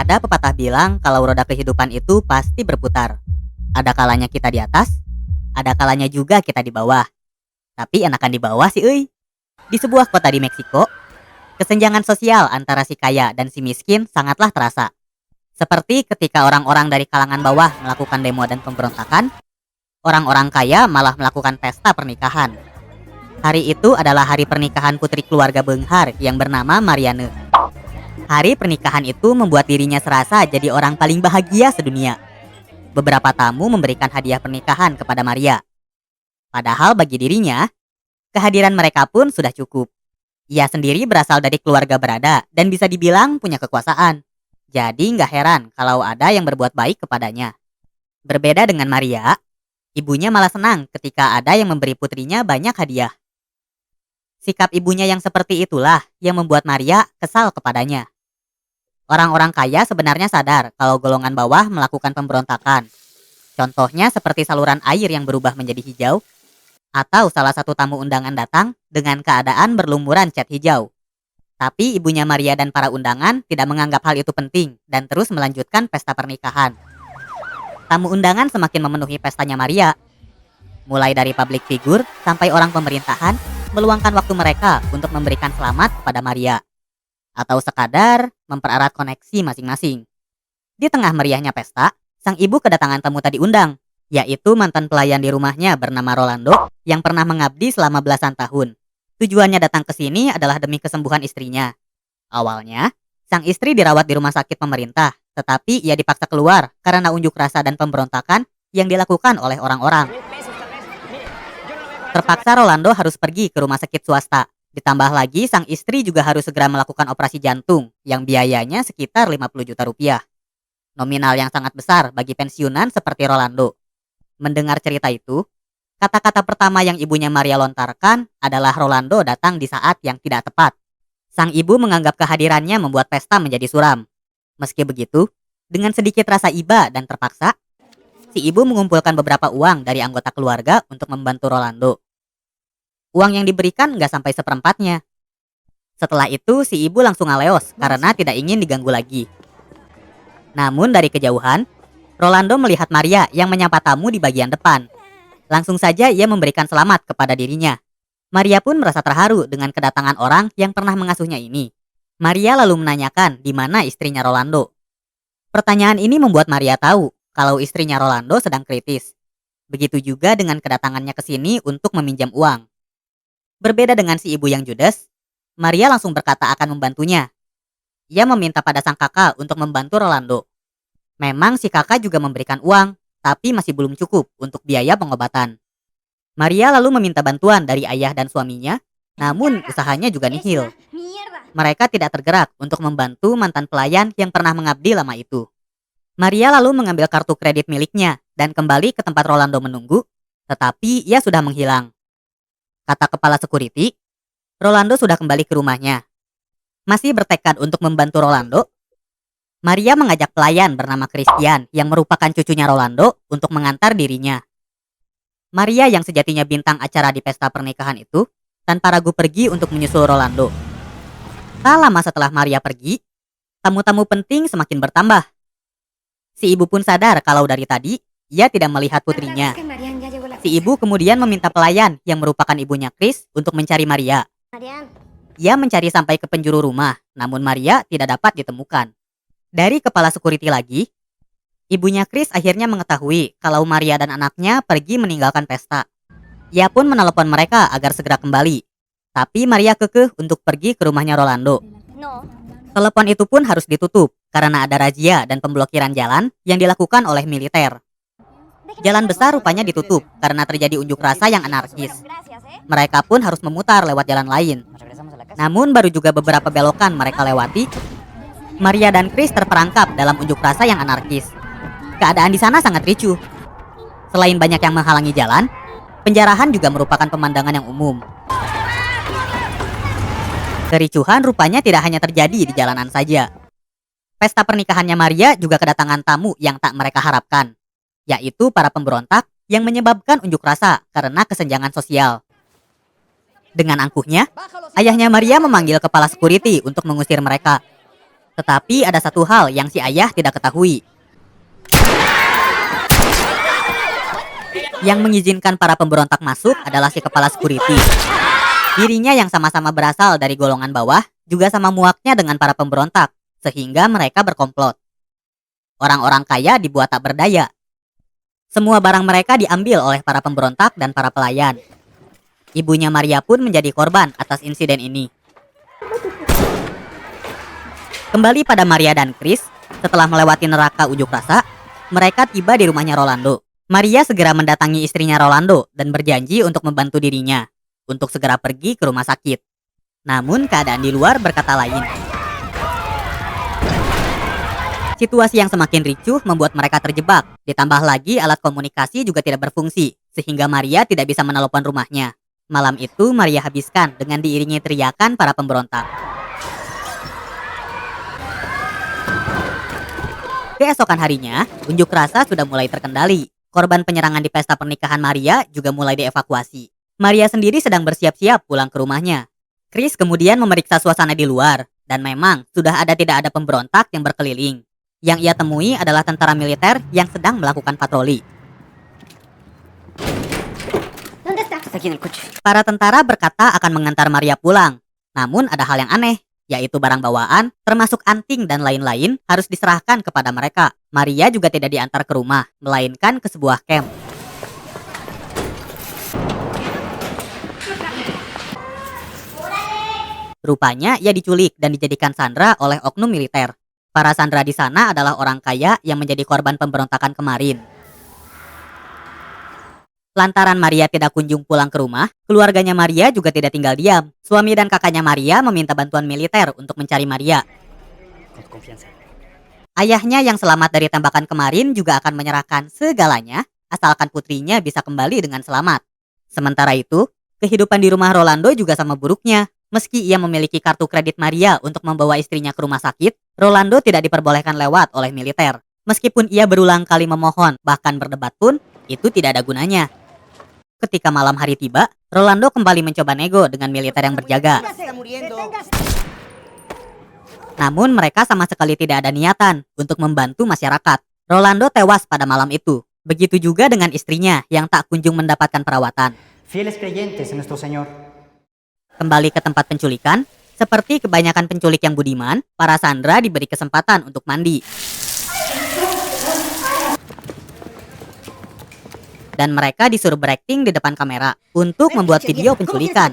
Ada pepatah bilang kalau roda kehidupan itu pasti berputar. Ada kalanya kita di atas, ada kalanya juga kita di bawah. Tapi enakan di bawah sih euy. Di sebuah kota di Meksiko, kesenjangan sosial antara si kaya dan si miskin sangatlah terasa. Seperti ketika orang-orang dari kalangan bawah melakukan demo dan pemberontakan, orang-orang kaya malah melakukan pesta pernikahan. Hari itu adalah hari pernikahan putri keluarga Benghar yang bernama Mariane. Hari pernikahan itu membuat dirinya serasa jadi orang paling bahagia sedunia. Beberapa tamu memberikan hadiah pernikahan kepada Maria. Padahal bagi dirinya, kehadiran mereka pun sudah cukup. Ia sendiri berasal dari keluarga berada dan bisa dibilang punya kekuasaan. Jadi nggak heran kalau ada yang berbuat baik kepadanya. Berbeda dengan Maria, ibunya malah senang ketika ada yang memberi putrinya banyak hadiah. Sikap ibunya yang seperti itulah yang membuat Maria kesal kepadanya. Orang-orang kaya sebenarnya sadar kalau golongan bawah melakukan pemberontakan. Contohnya seperti saluran air yang berubah menjadi hijau, atau salah satu tamu undangan datang dengan keadaan berlumuran cat hijau. Tapi ibunya Maria dan para undangan tidak menganggap hal itu penting dan terus melanjutkan pesta pernikahan. Tamu undangan semakin memenuhi pestanya Maria. Mulai dari public figure sampai orang pemerintahan meluangkan waktu mereka untuk memberikan selamat kepada Maria. Atau sekadar mempererat koneksi masing-masing. Di tengah meriahnya pesta, sang ibu kedatangan tamu tadi undang, yaitu mantan pelayan di rumahnya bernama Rolando yang pernah mengabdi selama belasan tahun. Tujuannya datang ke sini adalah demi kesembuhan istrinya. Awalnya, sang istri dirawat di rumah sakit pemerintah, tetapi ia dipaksa keluar karena unjuk rasa dan pemberontakan yang dilakukan oleh orang-orang. Terpaksa Rolando harus pergi ke rumah sakit swasta. Ditambah lagi sang istri juga harus segera melakukan operasi jantung yang biayanya sekitar 50 juta rupiah. Nominal yang sangat besar bagi pensiunan seperti Rolando. Mendengar cerita itu, kata-kata pertama yang ibunya Maria lontarkan adalah Rolando datang di saat yang tidak tepat. Sang ibu menganggap kehadirannya membuat pesta menjadi suram. Meski begitu, dengan sedikit rasa iba dan terpaksa, si ibu mengumpulkan beberapa uang dari anggota keluarga untuk membantu Rolando. Uang yang diberikan nggak sampai seperempatnya. Setelah itu si ibu langsung ngaleos karena tidak ingin diganggu lagi. Namun dari kejauhan, Rolando melihat Maria yang menyapa tamu di bagian depan. Langsung saja ia memberikan selamat kepada dirinya. Maria pun merasa terharu dengan kedatangan orang yang pernah mengasuhnya ini. Maria lalu menanyakan di mana istrinya Rolando. Pertanyaan ini membuat Maria tahu kalau istrinya Rolando sedang kritis. Begitu juga dengan kedatangannya ke sini untuk meminjam uang. Berbeda dengan si ibu yang judes, Maria langsung berkata akan membantunya. Ia meminta pada sang kakak untuk membantu Rolando. Memang si kakak juga memberikan uang, tapi masih belum cukup untuk biaya pengobatan. Maria lalu meminta bantuan dari ayah dan suaminya, namun usahanya juga nihil. Mereka tidak tergerak untuk membantu mantan pelayan yang pernah mengabdi lama itu. Maria lalu mengambil kartu kredit miliknya dan kembali ke tempat Rolando menunggu, tetapi ia sudah menghilang. Kata kepala security, Rolando sudah kembali ke rumahnya. Masih bertekad untuk membantu Rolando, Maria mengajak pelayan bernama Christian yang merupakan cucunya Rolando untuk mengantar dirinya. Maria yang sejatinya bintang acara di pesta pernikahan itu, tanpa ragu pergi untuk menyusul Rolando. Tak lama setelah Maria pergi, tamu-tamu penting semakin bertambah. Si ibu pun sadar kalau dari tadi, ia tidak melihat putrinya. Si ibu kemudian meminta pelayan yang merupakan ibunya Chris untuk mencari Maria. Ia mencari sampai ke penjuru rumah, namun Maria tidak dapat ditemukan. Dari kepala security lagi, ibunya Chris akhirnya mengetahui kalau Maria dan anaknya pergi meninggalkan pesta. Ia pun menelepon mereka agar segera kembali. Tapi Maria kekeh untuk pergi ke rumahnya Rolando. Telepon itu pun harus ditutup karena ada razia dan pemblokiran jalan yang dilakukan oleh militer. Jalan besar rupanya ditutup karena terjadi unjuk rasa yang anarkis. Mereka pun harus memutar lewat jalan lain. Namun baru juga beberapa belokan mereka lewati, Maria dan Chris terperangkap dalam unjuk rasa yang anarkis. Keadaan di sana sangat ricuh. Selain banyak yang menghalangi jalan, penjarahan juga merupakan pemandangan yang umum. Kericuhan rupanya tidak hanya terjadi di jalanan saja. Pesta pernikahannya Maria juga kedatangan tamu yang tak mereka harapkan, yaitu para pemberontak yang menyebabkan unjuk rasa karena kesenjangan sosial. Dengan angkuhnya, ayahnya Maria memanggil kepala security untuk mengusir mereka. Tetapi ada satu hal yang si ayah tidak ketahui. Yang mengizinkan para pemberontak masuk adalah si kepala security. Dirinya yang sama-sama berasal dari golongan bawah juga sama muaknya dengan para pemberontak, sehingga mereka berkomplot. Orang-orang kaya dibuat tak berdaya. Semua barang mereka diambil oleh para pemberontak dan para pelayan. Ibunya Maria pun menjadi korban atas insiden ini. Kembali pada Maria dan Chris, setelah melewati neraka unjuk rasa, mereka tiba di rumahnya Rolando. Maria segera mendatangi istrinya Rolando dan berjanji untuk membantu dirinya untuk segera pergi ke rumah sakit. Namun keadaan di luar berkata lain. Situasi yang semakin ricuh membuat mereka terjebak. Ditambah lagi alat komunikasi juga tidak berfungsi, sehingga Maria tidak bisa menelepon rumahnya. Malam itu Maria habiskan dengan diiringi teriakan para pemberontak. Keesokan harinya, unjuk rasa sudah mulai terkendali. Korban penyerangan di pesta pernikahan Maria juga mulai dievakuasi. Maria sendiri sedang bersiap-siap pulang ke rumahnya. Chris kemudian memeriksa suasana di luar, dan memang sudah tidak ada pemberontak yang berkeliling. Yang ia temui adalah tentara militer yang sedang melakukan patroli. Para tentara berkata akan mengantar Maria pulang. Namun ada hal yang aneh, yaitu barang bawaan, termasuk anting dan lain-lain, harus diserahkan kepada mereka. Maria juga tidak diantar ke rumah, melainkan ke sebuah camp. Rupanya ia diculik dan dijadikan sandera oleh oknum militer. Para sandera di sana adalah orang kaya yang menjadi korban pemberontakan kemarin. Lantaran Maria tidak kunjung pulang ke rumah, keluarganya Maria juga tidak tinggal diam. Suami dan kakaknya Maria meminta bantuan militer untuk mencari Maria. Ayahnya yang selamat dari tembakan kemarin juga akan menyerahkan segalanya, asalkan putrinya bisa kembali dengan selamat. Sementara itu, kehidupan di rumah Rolando juga sama buruknya. Meski ia memiliki kartu kredit Maria untuk membawa istrinya ke rumah sakit, Rolando tidak diperbolehkan lewat oleh militer. Meskipun ia berulang kali memohon, bahkan berdebat pun, itu tidak ada gunanya. Ketika malam hari tiba, Rolando kembali mencoba nego dengan militer yang berjaga. Namun mereka sama sekali tidak ada niatan untuk membantu masyarakat. Rolando tewas pada malam itu. Begitu juga dengan istrinya yang tak kunjung mendapatkan perawatan. Kembali ke tempat penculikan, seperti kebanyakan penculik yang budiman, para sandera diberi kesempatan untuk mandi. Dan mereka disuruh berakting di depan kamera untuk membuat video penculikan.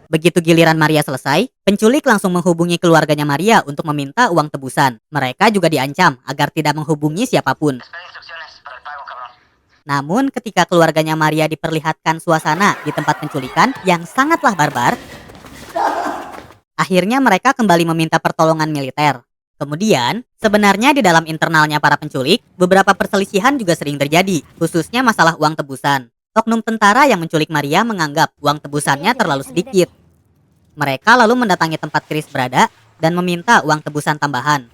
Begitu giliran Maria selesai, penculik langsung menghubungi keluarganya Maria untuk meminta uang tebusan. Mereka juga diancam agar tidak menghubungi siapapun. Namun ketika keluarganya Maria diperlihatkan suasana di tempat penculikan yang sangatlah barbar, akhirnya mereka kembali meminta pertolongan militer. Kemudian, sebenarnya di dalam internalnya para penculik, beberapa perselisihan juga sering terjadi, khususnya masalah uang tebusan. Oknum tentara yang menculik Maria menganggap uang tebusannya terlalu sedikit. Mereka lalu mendatangi tempat Chris berada dan meminta uang tebusan tambahan.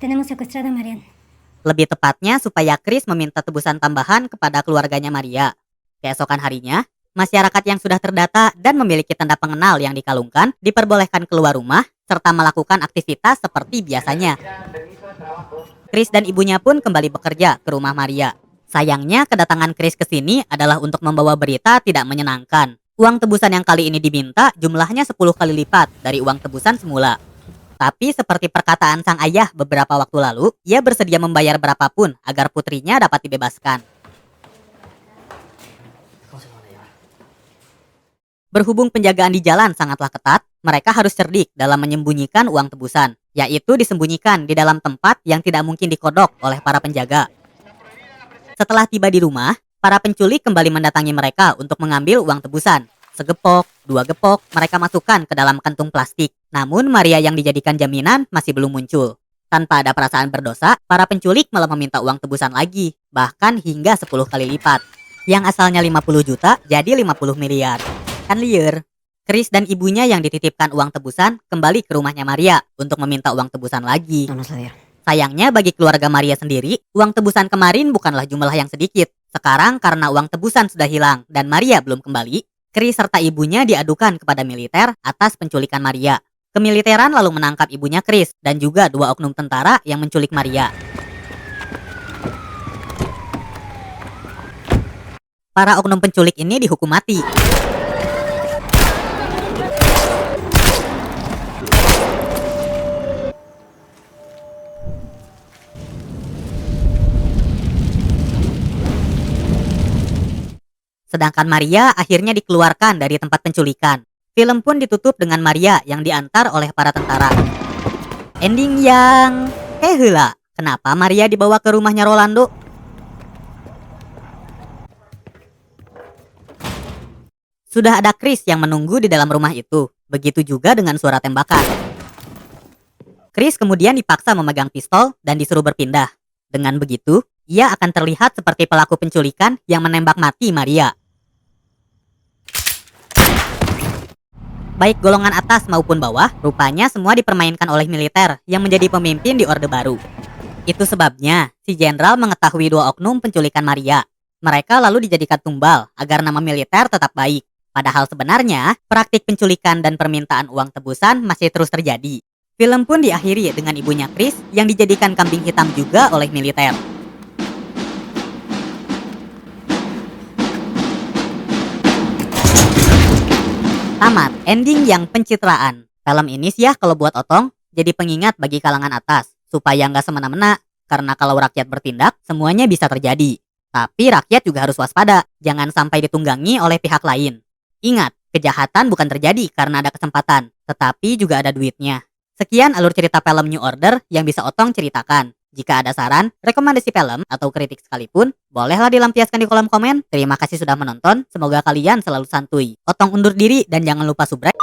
Lebih tepatnya supaya Chris meminta tebusan tambahan kepada keluarganya Maria. Keesokan harinya, masyarakat yang sudah terdata dan memiliki tanda pengenal yang dikalungkan diperbolehkan keluar rumah serta melakukan aktivitas seperti biasanya. Chris dan ibunya pun kembali bekerja ke rumah Maria. Sayangnya kedatangan Chris ke sini adalah untuk membawa berita tidak menyenangkan. Uang tebusan yang kali ini diminta jumlahnya 10 kali lipat dari uang tebusan semula. Tapi seperti perkataan sang ayah beberapa waktu lalu, ia bersedia membayar berapapun agar putrinya dapat dibebaskan. Berhubung penjagaan di jalan sangatlah ketat, mereka harus cerdik dalam menyembunyikan uang tebusan, yaitu disembunyikan di dalam tempat yang tidak mungkin dikodok oleh para penjaga. Setelah tiba di rumah, para penculik kembali mendatangi mereka untuk mengambil uang tebusan. Segepok, 2 gepok, mereka masukkan ke dalam kantung plastik. Namun Maria yang dijadikan jaminan masih belum muncul. Tanpa ada perasaan berdosa, para penculik malah meminta uang tebusan lagi, bahkan hingga 10 kali lipat. Yang asalnya 50 juta jadi 50 miliar. Kan liar. Chris dan ibunya yang dititipkan uang tebusan kembali ke rumahnya Maria untuk meminta uang tebusan lagi. Sayangnya bagi keluarga Maria sendiri, uang tebusan kemarin bukanlah jumlah yang sedikit. Sekarang karena uang tebusan sudah hilang dan Maria belum kembali, Chris serta ibunya diadukan kepada militer atas penculikan Maria. Kemiliteran lalu menangkap ibunya Chris dan juga dua oknum tentara yang menculik Maria. Para oknum penculik ini dihukum mati. Sedangkan Maria akhirnya dikeluarkan dari tempat penculikan. Film pun ditutup dengan Maria yang diantar oleh para tentara. Ending yang heula. Kenapa Maria dibawa ke rumahnya Rolando? Sudah ada Chris yang menunggu di dalam rumah itu. Begitu juga dengan suara tembakan. Chris kemudian dipaksa memegang pistol dan disuruh berpindah. Dengan begitu, ia akan terlihat seperti pelaku penculikan yang menembak mati Maria. Baik golongan atas maupun bawah, rupanya semua dipermainkan oleh militer yang menjadi pemimpin di Orde Baru. Itu sebabnya, si jenderal mengetahui dua oknum penculikan Maria. Mereka lalu dijadikan tumbal agar nama militer tetap baik. Padahal sebenarnya, praktik penculikan dan permintaan uang tebusan masih terus terjadi. Film pun diakhiri dengan ibunya Chris yang dijadikan kambing hitam juga oleh militer. Tamat, ending yang pencitraan. Film ini sih ya kalau buat Otong, jadi pengingat bagi kalangan atas. Supaya nggak semena-mena, karena kalau rakyat bertindak, semuanya bisa terjadi. Tapi rakyat juga harus waspada, jangan sampai ditunggangi oleh pihak lain. Ingat, kejahatan bukan terjadi karena ada kesempatan, tetapi juga ada duitnya. Sekian alur cerita film New Order yang bisa Otong ceritakan. Jika ada saran, rekomendasi film, atau kritik sekalipun, bolehlah dilampiaskan di kolom komen. Terima kasih sudah menonton, semoga kalian selalu santuy. Otong undur diri dan jangan lupa subscribe.